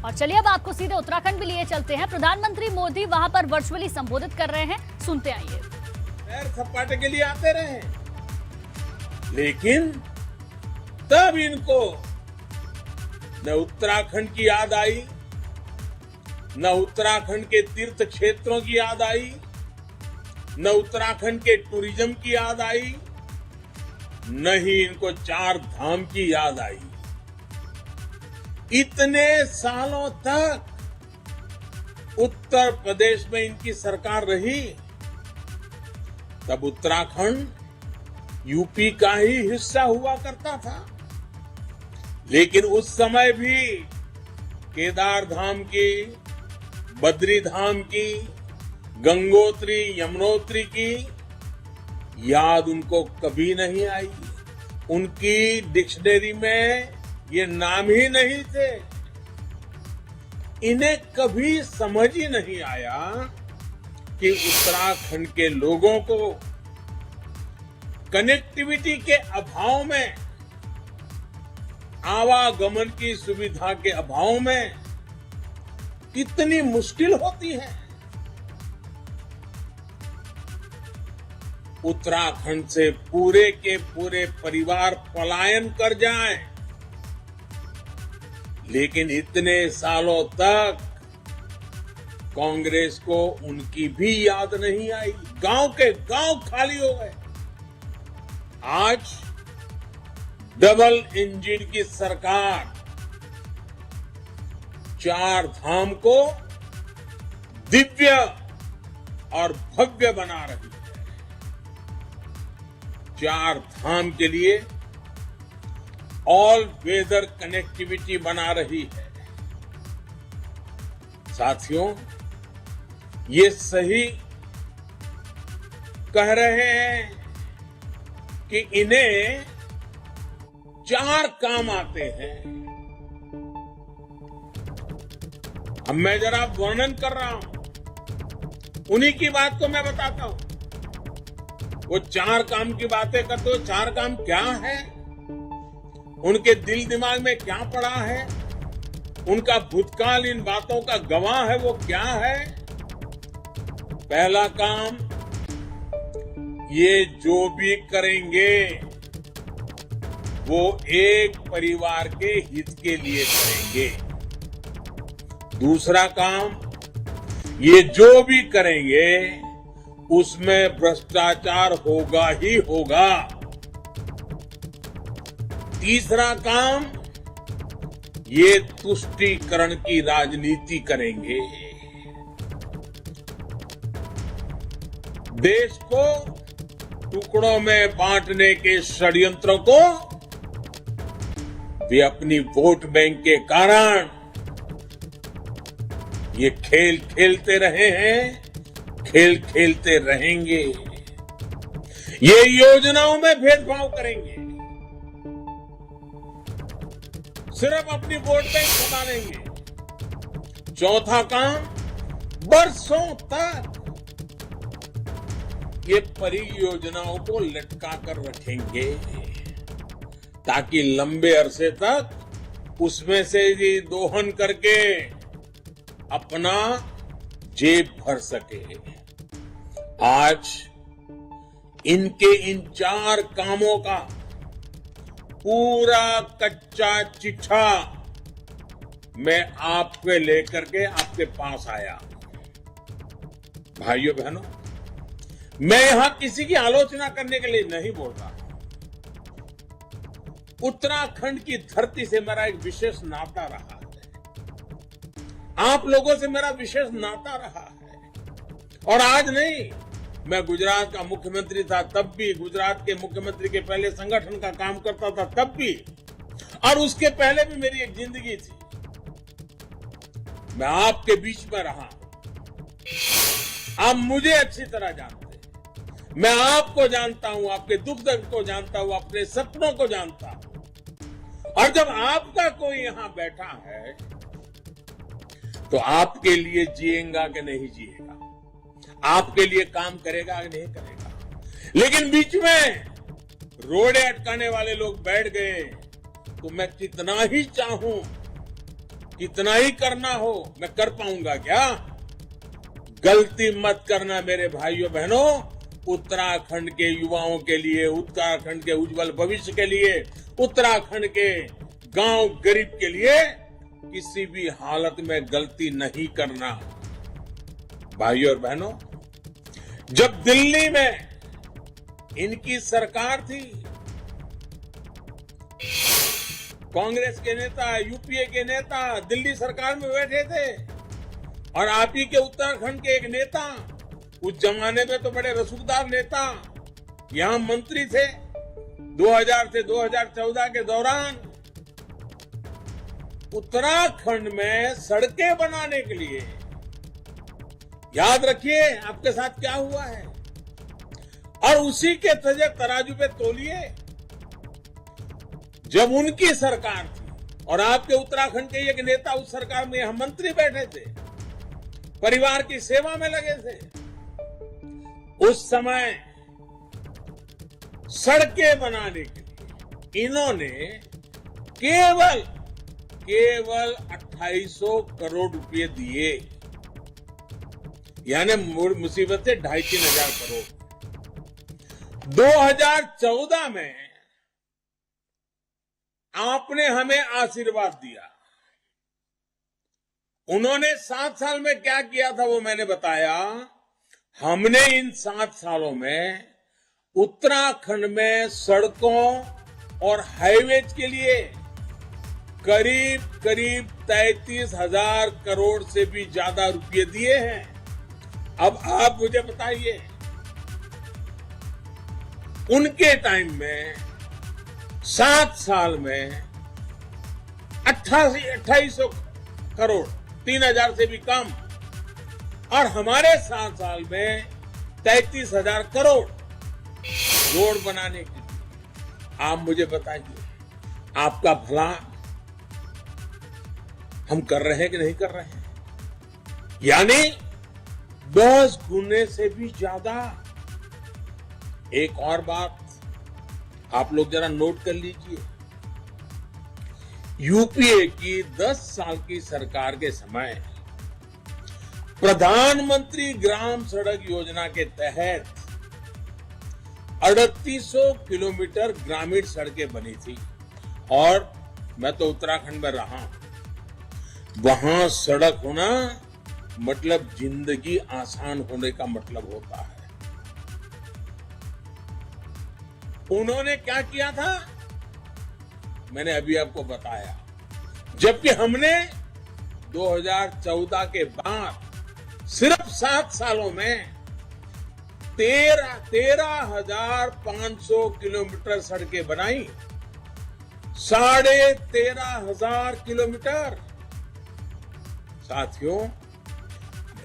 और चलिए अब आपको सीधे उत्तराखंड भी लिए चलते हैं। प्रधानमंत्री मोदी वहां पर वर्चुअली संबोधित कर रहे हैं, सुनते आइए। सैर सपाटे के लिए आते रहे, लेकिन तब इनको न उत्तराखंड की याद आई, न उत्तराखंड के तीर्थ क्षेत्रों की याद आई, न उत्तराखंड के टूरिज्म की याद आई, न ही इनको चार धाम की याद आई। इतने सालों तक उत्तर प्रदेश में इनकी सरकार रही, तब उत्तराखंड यूपी का ही हिस्सा हुआ करता था। लेकिन उस समय भी केदार धाम की, बद्री धाम की, गंगोत्री यमुनोत्री की याद उनको कभी नहीं आई। उनकी डिक्शनरी में ये नाम ही नहीं थे। इन्हें कभी समझ ही नहीं आया कि उत्तराखंड के लोगों को कनेक्टिविटी के अभाव में, आवागमन की सुविधा के अभाव में कितनी मुश्किल होती है। उत्तराखंड से पूरे के पूरे परिवार पलायन कर जाएं, लेकिन इतने सालों तक कांग्रेस को उनकी भी याद नहीं आई। गांव के गांव खाली हो गए। आज डबल इंजन की सरकार चार धाम को दिव्य और भव्य बना रही है। चार धाम के लिए ऑल वेदर कनेक्टिविटी बना रही है। साथियों, ये सही कह रहे हैं कि इन्हें चार काम आते हैं। अब मैं जरा वर्णन कर रहा हूं, उन्हीं की बात को मैं बताता हूं। वो चार काम की बातें करते हो, चार काम क्या है, उनके दिल दिमाग में क्या पड़ा है, उनका भूतकाल इन बातों का गवाह है, वो क्या है। पहला काम, ये जो भी करेंगे वो एक परिवार के हित के लिए करेंगे। दूसरा काम, ये जो भी करेंगे उसमें भ्रष्टाचार होगा ही होगा। तीसरा काम, ये तुष्टीकरण की राजनीति करेंगे। देश को टुकड़ों में बांटने के षड्यंत्रों को वे अपनी वोट बैंक के कारण ये खेल खेलते रहे हैं, खेल खेलते रहेंगे। ये योजनाओं में भेदभाव करेंगे, सिर्फ अपनी वोट बैंक संभालेंगे। चौथा काम, बरसों तक ये परियोजनाओं को लटका कर रखेंगे ताकि लंबे अरसे तक उसमें से ही दोहन करके अपना जेब भर सके। आज इनके इन चार कामों का पूरा कच्चा चिट्ठा मैं आपके लेकर के आपके पास आया। भाइयों बहनों, मैं यहां किसी की आलोचना करने के लिए नहीं बोल रहा। उत्तराखंड की धरती से मेरा एक विशेष नाता रहा है, आप लोगों से मेरा विशेष नाता रहा है। और आज नहीं, मैं गुजरात का मुख्यमंत्री था तब भी, गुजरात के मुख्यमंत्री के पहले संगठन का काम करता था तब भी, और उसके पहले भी मेरी एक जिंदगी थी। मैं आपके बीच में रहा, आप मुझे अच्छी तरह जानते हैं, मैं आपको जानता हूं, आपके दुख दर्द को जानता हूं, अपने सपनों को जानता हूं। और जब आपका कोई यहां बैठा है तो आपके लिए जिएगा कि नहीं जिएगा, आपके लिए काम करेगा कि नहीं करेगा। लेकिन बीच में रोड़े अटकाने वाले लोग बैठ गए तो मैं कितना ही चाहूं कितना ही करना हो मैं कर पाऊंगा क्या? गलती मत करना मेरे भाइयों बहनों। उत्तराखंड के युवाओं के लिए, उत्तराखंड के उज्जवल भविष्य के लिए, उत्तराखंड के गांव गरीब के लिए किसी भी हालत में गलती नहीं करना। भाइयों और बहनों, जब दिल्ली में इनकी सरकार थी, कांग्रेस के नेता, यूपीए के नेता दिल्ली सरकार में बैठे थे और आप ही के उत्तराखंड के एक नेता, उस जमाने में तो बड़े रसूखदार नेता, यहां मंत्री थे 2000 से 2014 के दौरान। उत्तराखंड में सड़कें बनाने के लिए, याद रखिए आपके साथ क्या हुआ है, और उसी के तराजू पे तोलिए। जब उनकी सरकार थी और आपके उत्तराखंड के एक नेता उस सरकार में यहां मंत्री बैठे थे, परिवार की सेवा में लगे थे, उस समय सड़कें बनाने के लिए इन्होंने केवल 2800 करोड़ रुपए दिए, यानी मुसीबत से 2,500-3 हजार करोड़। 2014 में आपने हमें आशीर्वाद दिया। उन्होंने 7 साल में क्या किया था वो मैंने बताया। हमने इन 7 सालों में उत्तराखंड में सड़कों और हाईवेज के लिए करीब 33,000 करोड़ से भी ज्यादा रुपए दिए हैं। अब आप मुझे बताइए, उनके टाइम में 7 साल में 2800 करोड़, 3,000 से भी कम, और हमारे 7 साल में 33,000 करोड़ रोड बनाने के लिए। आप मुझे बताइए, आपका भला हम कर रहे हैं कि नहीं कर रहे हैं? यानी 10 गुने से भी ज्यादा। एक और बात आप लोग जरा नोट कर लीजिए, यूपीए की 10 साल की सरकार के समय प्रधानमंत्री ग्राम सड़क योजना के तहत 3800 किलोमीटर ग्रामीण सड़कें बनी थी। और मैं तो उत्तराखंड में रहा हूं, वहां सड़क होना मतलब जिंदगी आसान होने का मतलब होता है। उन्होंने क्या किया था मैंने अभी आपको बताया। जबकि हमने 2014 के बाद सिर्फ 7 सालों में 13,500 किलोमीटर सड़कें बनाई। 13,500 किलोमीटर। साथियों,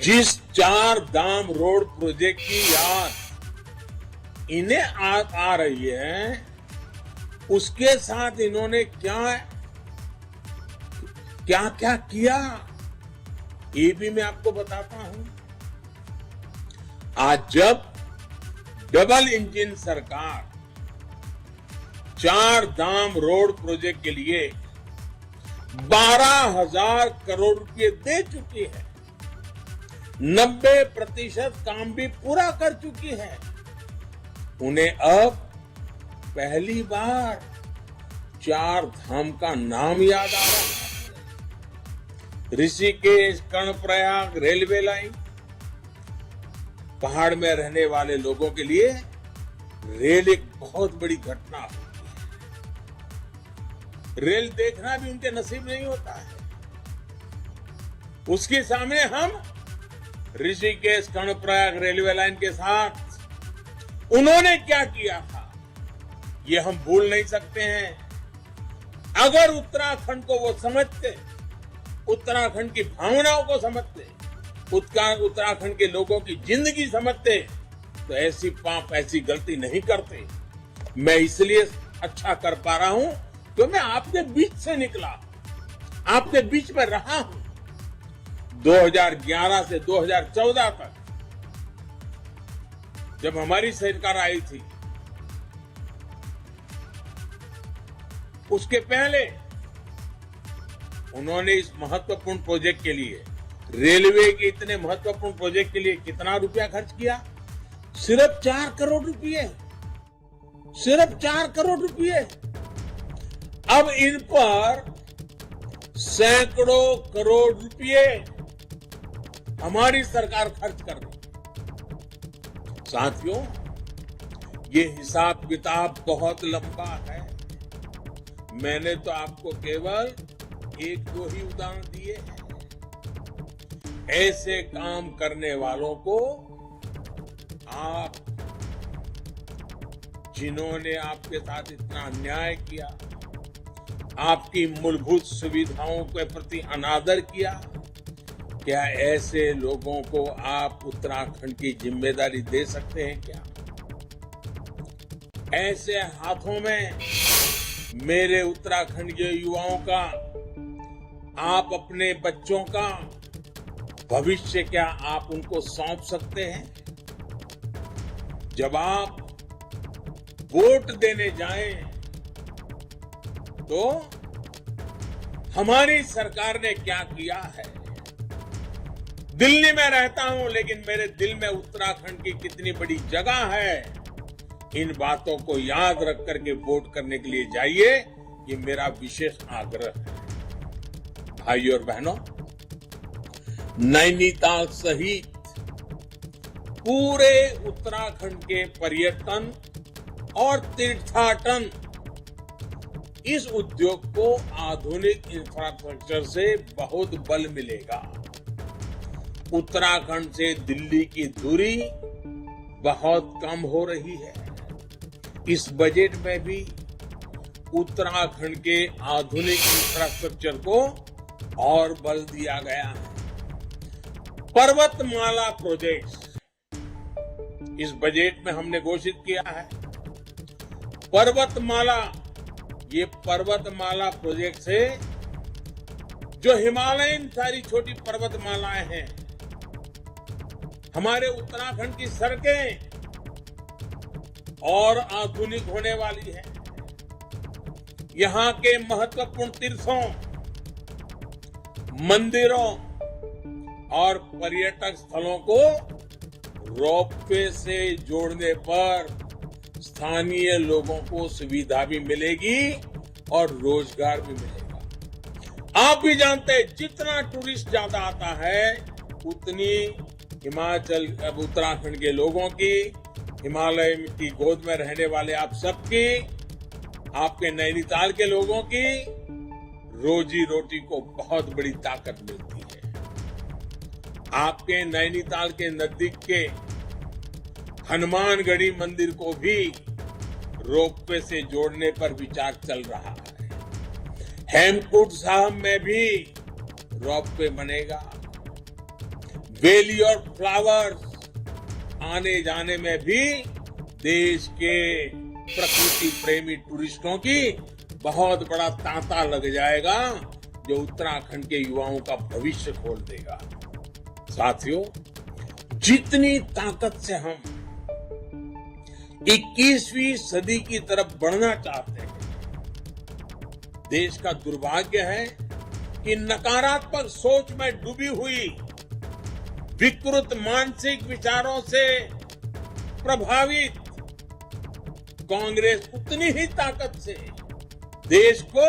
जिस 4 धाम रोड प्रोजेक्ट की याद इन्हें आ रही है, उसके साथ इन्होंने क्या क्या किया ये भी मैं आपको बताता हूं। आज जब डबल इंजन सरकार 4 धाम रोड प्रोजेक्ट के लिए 12,000 करोड़ रुपए दे चुकी है, 90% काम भी पूरा कर चुकी है, उन्हें अब पहली बार 4 धाम का नाम याद आ रहा है। ऋषिकेश कर्णप्रयाग रेलवे लाइन, पहाड़ में रहने वाले लोगों के लिए रेल एक बहुत बड़ी घटना होती है। रेल देखना भी उनके नसीब नहीं होता है। उसके सामने हम ऋषिकेश कर्णप्रयाग रेलवे लाइन के साथ उन्होंने क्या किया था ये हम भूल नहीं सकते हैं। अगर उत्तराखंड को वो समझते, उत्तराखंड की भावनाओं को समझते, उत्तराखंड के लोगों की जिंदगी समझते, तो ऐसी पाप, ऐसी गलती नहीं करते। मैं इसलिए अच्छा कर पा रहा हूं तो मैं आपके बीच से निकला, आपके बीच में रहा हूं। 2011 से 2014 तक जब हमारी सरकार आई थी, उसके पहले उन्होंने इस महत्वपूर्ण प्रोजेक्ट के लिए, रेलवे के इतने महत्वपूर्ण प्रोजेक्ट के लिए कितना रुपया खर्च किया? सिर्फ 4 करोड़ रुपए। सिर्फ 4 करोड़ रुपए। अब इन पर सैकड़ों करोड़ रुपए हमारी सरकार खर्च कर रही है। साथियों, ये हिसाब किताब बहुत लंबा है। मैंने तो आपको केवल 1-2 ही उदाहरण दिए हैं। ऐसे काम करने वालों को आप, जिन्होंने आपके साथ इतना अन्याय किया, आपकी मूलभूत सुविधाओं के प्रति अनादर किया, क्या ऐसे लोगों को आप उत्तराखंड की जिम्मेदारी दे सकते हैं क्या? ऐसे हाथों में मेरे उत्तराखंड के युवाओं का, आप अपने बच्चों का भविष्य क्या आप उनको सौंप सकते हैं? जब आप वोट देने जाएं तो हमारी सरकार ने क्या किया है? दिल्ली में रहता हूं, लेकिन मेरे दिल में उत्तराखंड की कितनी बड़ी जगह है, इन बातों को याद रख करके वोट करने के लिए जाइए, ये मेरा विशेष आग्रह है। भाइयों और बहनों, नैनीताल सहित पूरे उत्तराखंड के पर्यटन और तीर्थाटन, इस उद्योग को आधुनिक इंफ्रास्ट्रक्चर से बहुत बल मिलेगा। उत्तराखंड से दिल्ली की दूरी बहुत कम हो रही है। इस बजट में भी उत्तराखंड के आधुनिक इंफ्रास्ट्रक्चर को और बल दिया गया है। पर्वतमाला प्रोजेक्ट्स इस बजट में हमने घोषित किया है। पर्वतमाला, ये पर्वतमाला प्रोजेक्ट से जो हिमालयन सारी छोटी पर्वतमालाएं हैं, हमारे उत्तराखंड की सड़कें और आधुनिक होने वाली है। यहां के महत्वपूर्ण तीर्थों, मंदिरों और पर्यटक स्थलों को रोपवे से जोड़ने पर स्थानीय लोगों को सुविधा भी मिलेगी और रोजगार भी मिलेगा। आप भी जानते हैं, जितना टूरिस्ट ज्यादा आता है, उतनी हिमाचल, अब उत्तराखंड के लोगों की, हिमालय की गोद में रहने वाले आप सबकी, आपके नैनीताल के लोगों की रोजी रोटी को बहुत बड़ी ताकत मिलती है। आपके नैनीताल के नजदीक के हनुमानगढ़ी मंदिर को भी रोपवे से जोड़ने पर विचार चल रहा है। हेमकुंड साहब में भी रोपवे बनेगा। वैली और फ्लावर्स आने जाने में भी देश के प्रकृति प्रेमी टूरिस्टों की बहुत बड़ा तांता लग जाएगा, जो उत्तराखंड के युवाओं का भविष्य खोल देगा। साथियों, जितनी ताकत से हम 21वीं सदी की तरफ बढ़ना चाहते हैं, देश का दुर्भाग्य है कि नकारात्मक सोच में डूबी हुई, विकृत मानसिक विचारों से प्रभावित कांग्रेस उतनी ही ताकत से देश को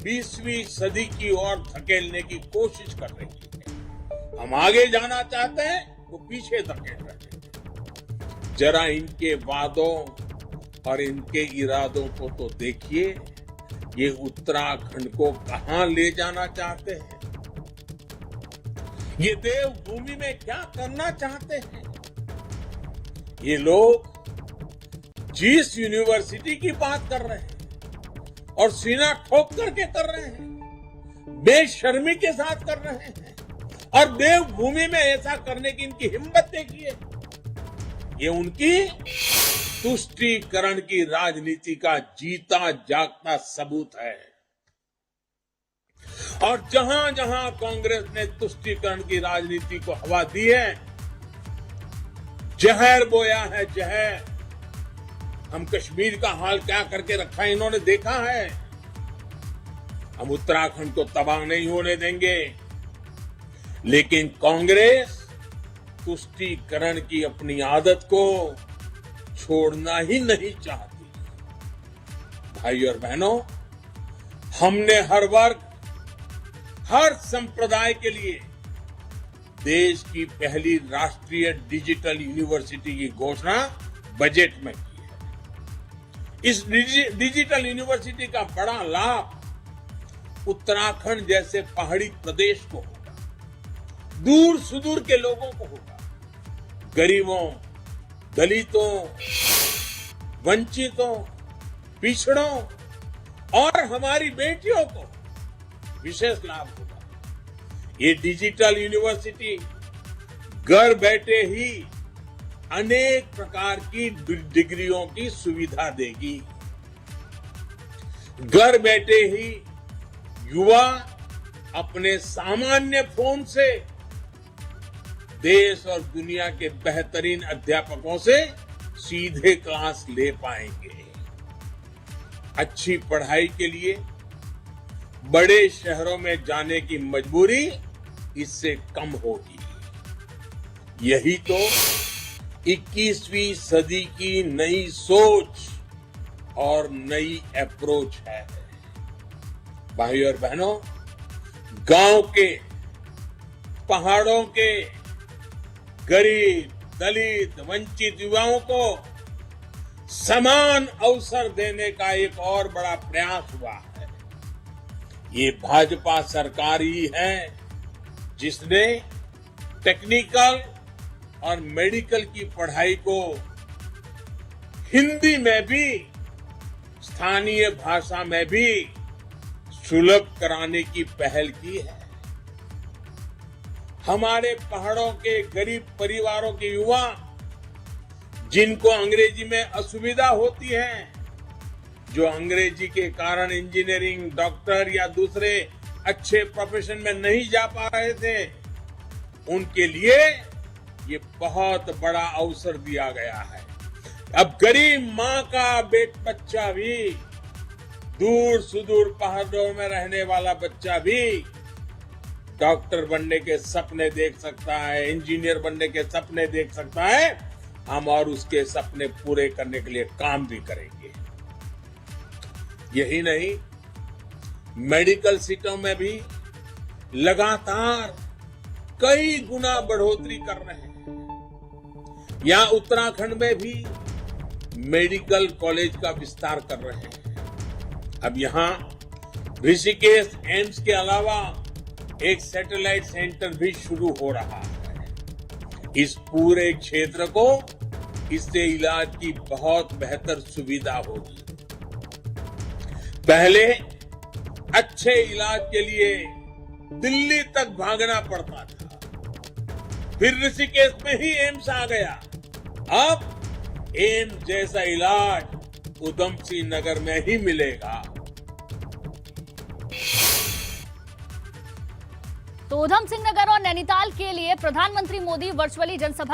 20वीं सदी की ओर धकेलने की कोशिश कर रही है। हम आगे जाना चाहते हैं, वो पीछे धकेल रहे हैं। जरा इनके वादों और इनके इरादों को तो देखिए, ये उत्तराखंड को कहां ले जाना चाहते हैं, ये देवभूमि में क्या करना चाहते हैं। ये लोग जिस यूनिवर्सिटी की बात कर रहे हैं और सीना ठोक करके कर रहे हैं, बेशर्मी के साथ कर रहे हैं, और देवभूमि में ऐसा करने की इनकी हिम्मत देखिए। ये उनकी तुष्टीकरण की राजनीति का जीता जागता सबूत है। और जहां जहां कांग्रेस ने तुष्टीकरण की राजनीति को हवा दी है, जहर बोया है, जहर। हम कश्मीर का हाल क्या करके रखा है, इन्होंने देखा है। हम उत्तराखंड को तबाह नहीं होने देंगे, लेकिन कांग्रेस तुष्टीकरण की अपनी आदत को छोड़ना ही नहीं चाहती। भाई और बहनों, हमने हर वर्ग, हर संप्रदाय के लिए देश की पहली राष्ट्रीय डिजिटल यूनिवर्सिटी की घोषणा बजट में की है। इस डिजिटल यूनिवर्सिटी का बड़ा लाभ उत्तराखंड जैसे पहाड़ी प्रदेश को होगा, दूर सुदूर के लोगों को होगा, गरीबों, दलितों, वंचितों, पिछड़ों और हमारी बेटियों को विशेष लाभ होगा। ये डिजिटल यूनिवर्सिटी घर बैठे ही अनेक प्रकार की डिग्रियों की सुविधा देगी। घर बैठे ही युवा अपने सामान्य फोन से देश और दुनिया के बेहतरीन अध्यापकों से सीधे क्लास ले पाएंगे। अच्छी पढ़ाई के लिए बड़े शहरों में जाने की मजबूरी इससे कम होगी। यही तो 21वीं सदी की नई सोच और नई अप्रोच है। भाई और बहनों, गांव के, पहाड़ों के गरीब, दलित, वंचित युवाओं को समान अवसर देने का एक और बड़ा प्रयास हुआ है। ये भाजपा सरकार ही है जिसने टेक्निकल और मेडिकल की पढ़ाई को हिंदी में भी, स्थानीय भाषा में भी सुलभ कराने की पहल की है। हमारे पहाड़ों के गरीब परिवारों के युवा जिनको अंग्रेजी में असुविधा होती है, जो अंग्रेजी के कारण इंजीनियरिंग, डॉक्टर या दूसरे अच्छे प्रोफेशन में नहीं जा पा रहे थे, उनके लिए ये बहुत बड़ा अवसर दिया गया है। अब गरीब माँ का बच्चा भी, दूर सुदूर पहाड़ों में रहने वाला बच्चा भी डॉक्टर बनने के सपने देख सकता है, इंजीनियर बनने के सपने देख सकता है। हम और उसके सपने पूरे करने के लिए काम भी करेंगे। यही नहीं, मेडिकल सीटों में भी लगातार कई गुना बढ़ोतरी कर रहे हैं। यहां उत्तराखंड में भी मेडिकल कॉलेज का विस्तार कर रहे हैं। अब यहां ऋषिकेश एम्स के अलावा एक सैटेलाइट सेंटर भी शुरू हो रहा है। इस पूरे क्षेत्र को इससे इलाज की बहुत बेहतर सुविधा होगी। पहले अच्छे इलाज के लिए दिल्ली तक भागना पड़ता था, फिर ऋषिकेश में ही एम्स आ गया। अब एम्स जैसा इलाज उधम सिंह नगर में ही मिलेगा। तो उधम सिंह नगर और नैनीताल के लिए प्रधानमंत्री मोदी वर्चुअली जनसभा